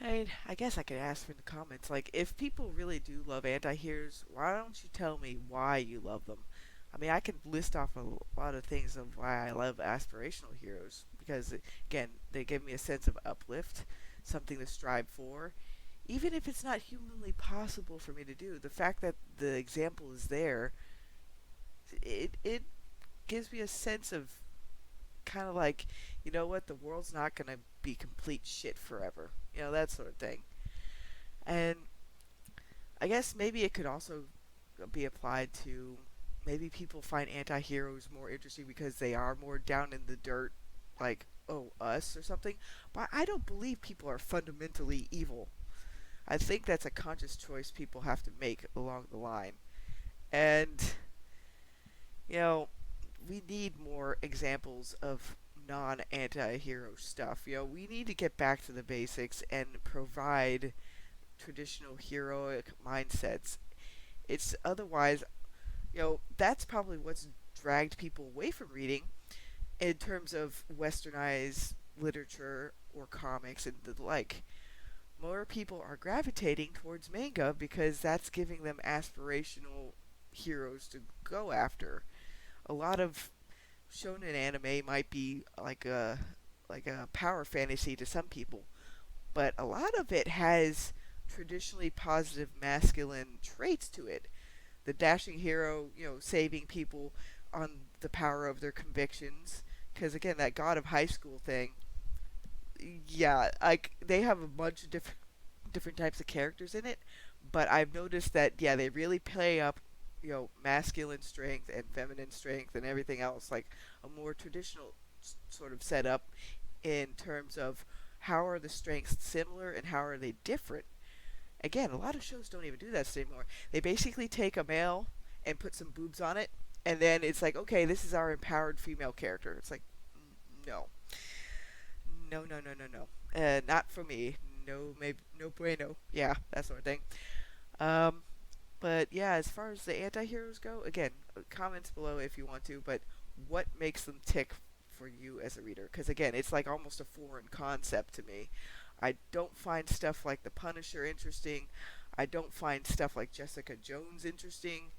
I guess I could ask in the comments, like, if people really do love anti-heroes, why don't you tell me why you love them? I mean, I could list off a lot of things of why I love aspirational heroes, because, again, they give me a sense of uplift, something to strive for, even if it's not humanly possible for me to do. The fact that the example is there, it gives me a sense of kind of like, you know what, the world's not going to be complete shit forever. You know, that sort of thing. And I guess maybe it could also be applied to maybe people find anti heroes more interesting because they are more down in the dirt, like, oh, us or something. But I don't believe people are fundamentally evil. I think that's a conscious choice people have to make along the line. And, you know, we need more examples of non anti hero stuff. You know, we need to get back to the basics and provide traditional heroic mindsets. It's otherwise, you know, that's probably what's dragged people away from reading in terms of westernized literature or comics and the like. More people are gravitating towards manga because that's giving them aspirational heroes to go after. A lot of shonen anime might be like a power fantasy to some people, but a lot of it has traditionally positive masculine traits to it. The dashing hero, you know, saving people on the power of their convictions. Because again, that God of High School thing, yeah, like they have a bunch of different types of characters in it, but I've noticed that yeah, they really play up, you know, masculine strength and feminine strength and everything else, like a more traditional sort of setup in terms of how are the strengths similar and how are they different. Again, a lot of shows don't even do that anymore. They basically take a male and put some boobs on it, and then it's like, okay, this is our empowered female character. It's like, no, no, no, no, no, no, not for me. No, maybe no bueno. Yeah, that sort of thing. Um, but yeah, as far as the anti-heroes go, again, comments below if you want to. But what makes them tick for you as a reader? Because again, it's like almost a foreign concept to me. I don't find stuff like The Punisher interesting. I don't find stuff like Jessica Jones interesting.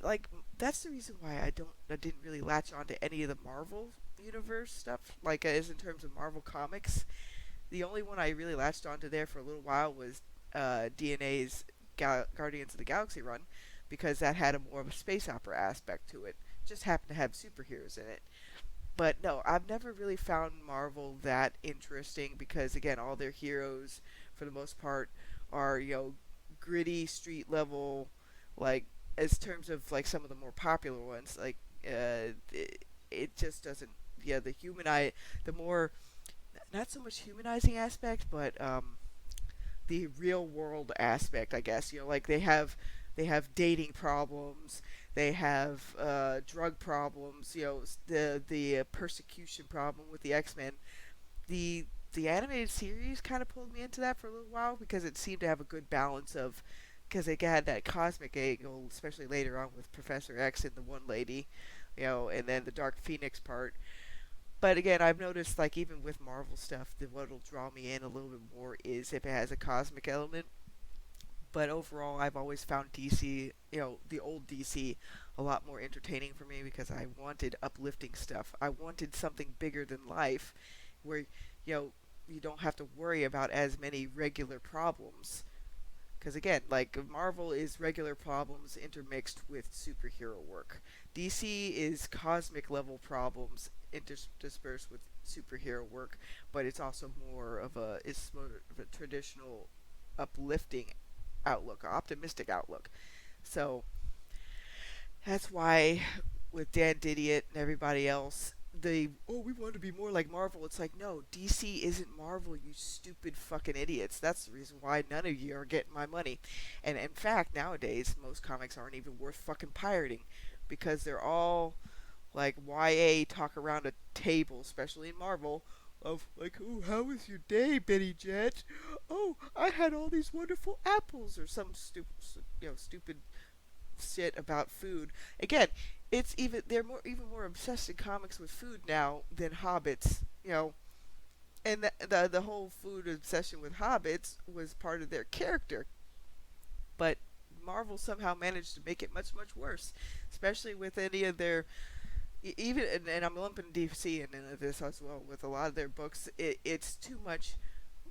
Like that's the reason why I didn't really latch on to any of the Marvel universe stuff. Like as in terms of Marvel comics, the only one I really latched onto there for a little while was DNA's Guardians of the Galaxy run, because that had a more of a space opera aspect to it. Just happened to have superheroes in it. But no, I've never really found Marvel that interesting because again, all their heroes, for the most part, are gritty street level, like as terms of like some of the more popular ones, like it just doesn't. Yeah, the more not so much humanizing aspect, but the real world aspect, I guess. Like they have dating problems, they have drug problems. The persecution problem with the X-Men. The animated series kind of pulled me into that for a little while because it seemed to have a good balance of because it had that cosmic angle, especially later on with Professor X and the one lady, and then the Dark Phoenix part. But again, I've noticed like even with Marvel stuff, that what'll draw me in a little bit more is if it has a cosmic element. But overall, I've always found DC, the old DC, a lot more entertaining for me because I wanted uplifting stuff. I wanted something bigger than life, where you don't have to worry about as many regular problems. Because again, like Marvel is regular problems intermixed with superhero work. DC is cosmic level problems interspersed with superhero work, but it's more of a traditional uplifting outlook, optimistic outlook. So that's why with Dan Didiot and everybody else, we want to be more like Marvel. It's like, no, DC isn't Marvel, you stupid fucking idiots. That's the reason why none of you are getting my money. And in fact, nowadays most comics aren't even worth fucking pirating because they're all like YA talk around a table, especially in Marvel, of like, oh, how was your day, Betty Jet? Oh, I had all these wonderful apples, or some stupid shit about food. Again, they're even more obsessed in comics with food now than hobbits. And the whole food obsession with hobbits was part of their character, but Marvel somehow managed to make it much much worse, especially with any of their even and I'm lumping DC into this as well with a lot of their books. It's too much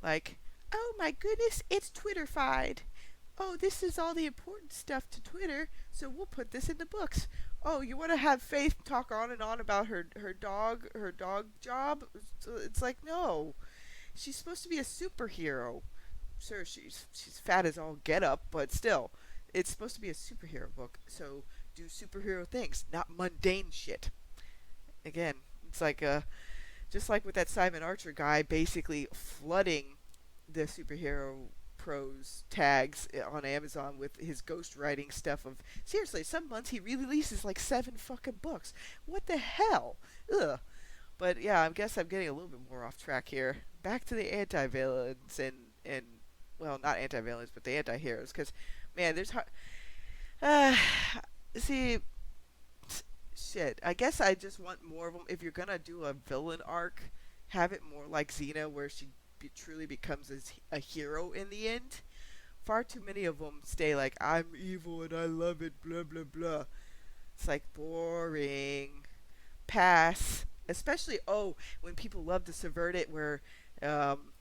like, oh my goodness, it's Twitterfied. Oh, this is all the important stuff to Twitter, so we'll put this in the books. Oh, you want to have Faith talk on and on about her dog job? So it's like, no, she's supposed to be a superhero. Sure, she's fat as all get up, but still, it's supposed to be a superhero book. So do superhero things, not mundane shit. Again, it's like just like with that Simon Archer guy, basically flooding the superhero prose tags on Amazon with his ghostwriting stuff of seriously, some months he releases like 7 fucking books. What the hell? Ugh. But yeah, I guess I'm getting a little bit more off track here. Back to the anti-villains and well, not anti-villains, but the anti-heroes. Because man, there's uh, see, shit. I guess I just want more of them. If you're gonna do a villain arc, have it more like Xena, where she truly becomes a hero in the end. Far too many of them stay like, I'm evil and I love it, blah blah blah. It's like boring. Pass. Especially, oh, when people love to subvert it, where um,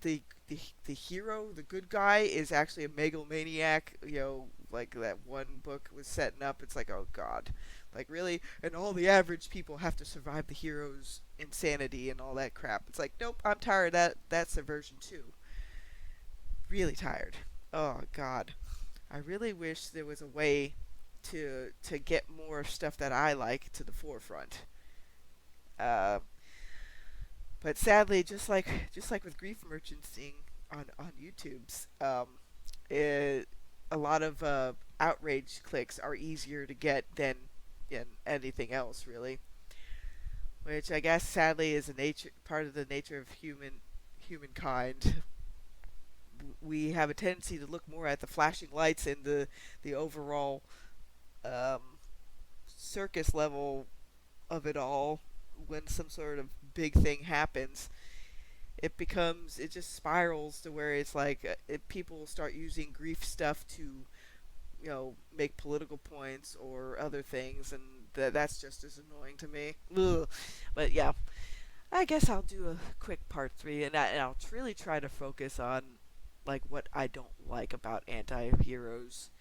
the, the hero, the good guy, is actually a megalomaniac. You know, like that one book was setting up. It's like, oh god, like really, and all the average people have to survive the hero's insanity and all that crap. It's like, nope, I'm tired of that subversion too. Really tired. Oh god, I really wish there was a way to get more stuff that I like to the forefront. Uh, but sadly, just like with grief merchanting on YouTube's, it, a lot of outrage clicks are easier to get than anything else, really. Which I guess sadly is a nature part of the nature of humankind. We have a tendency to look more at the flashing lights and the overall um, circus level of it all. When some sort of big thing happens, it just spirals to where it's like people start using grief stuff to make political points or other things, and that's just as annoying to me. Ugh. But yeah, I guess I'll do a quick part 3, and I'll really try to focus on like what I don't like about anti-heroes,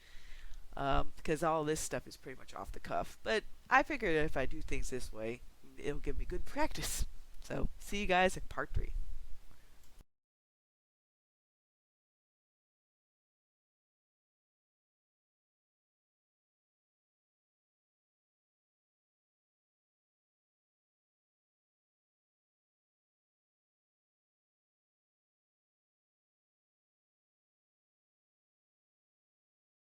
because all this stuff is pretty much off the cuff. But I figured if I do things this way, it'll give me good practice. So see you guys in part 3.